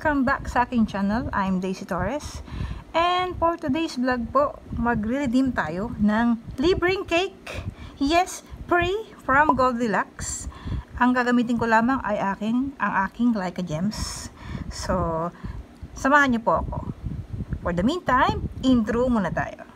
Welcome back sa aking channel. I'm Daisy Torres. And for today's vlog po, magre-redeem tayo ng libreng cake. Yes, free from Goldilocks. Ang gagamitin ko lamang ay ang aking Leica Gems. So, samahan niyo po ako. For the meantime, intro muna tayo.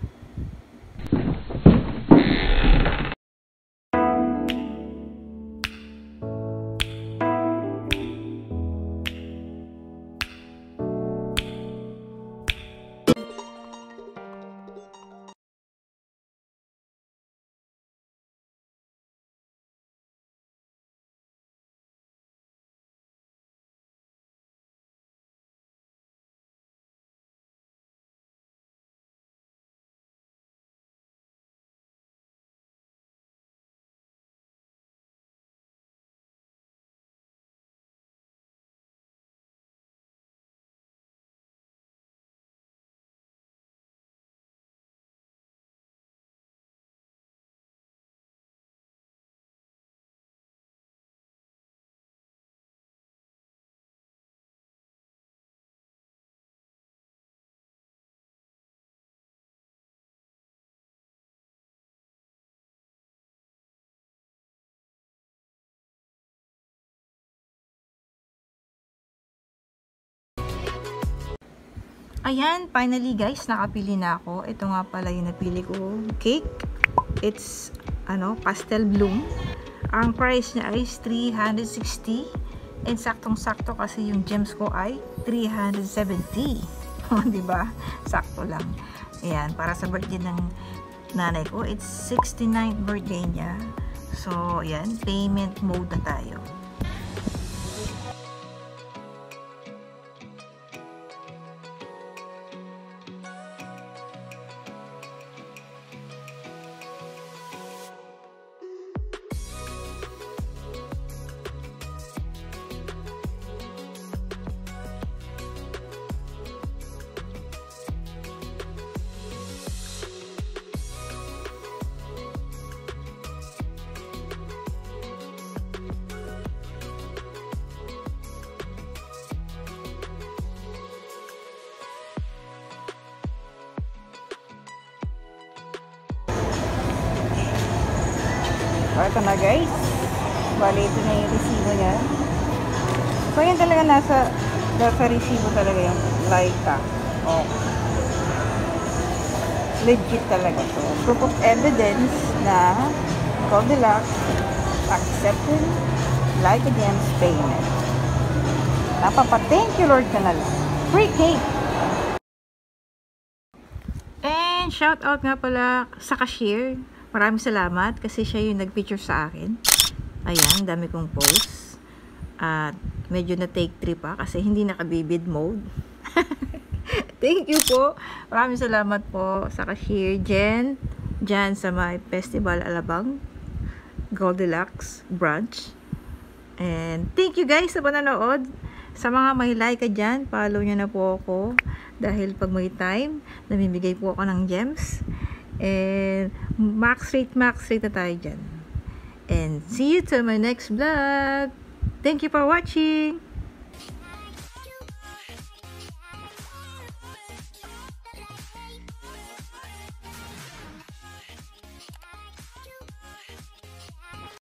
Ayan, finally guys, nakapili na ako. Ito nga pala yung napili ko cake. It's pastel bloom. Ang price niya ay 360. And saktong-sakto kasi yung gems ko ay 370. Diba? Sakto lang. Ayan, para sa birthday ng nanay ko. It's 69th birthday niya. So, ayan, payment mode na tayo. Ito na guys, bali ito na yung resibo niya. So yun talaga nasa resibo talaga yung Leica. Oh. Legit talaga to. Proof of evidence na Goldilocks accepted Leica Gems payment. Thank you Lord ka na lang. Free cake! And shout out nga pala sa cashier. Maraming salamat kasi siya yung nag-picture sa akin. Ayan, dami kong post. At medyo na-take 3 pa kasi hindi naka-vivid mode. Thank you po. Maraming salamat po sa cashier Jen. Dyan sa my Festival Alabang Goldilocks branch. And thank you guys sa panonood. Sa mga may Leica dyan, follow nyo na po ako. Dahil pag may time, namimigay po ako ng gems. And max rate na tayo dyan. And see you to my next vlog. Thank you for watching.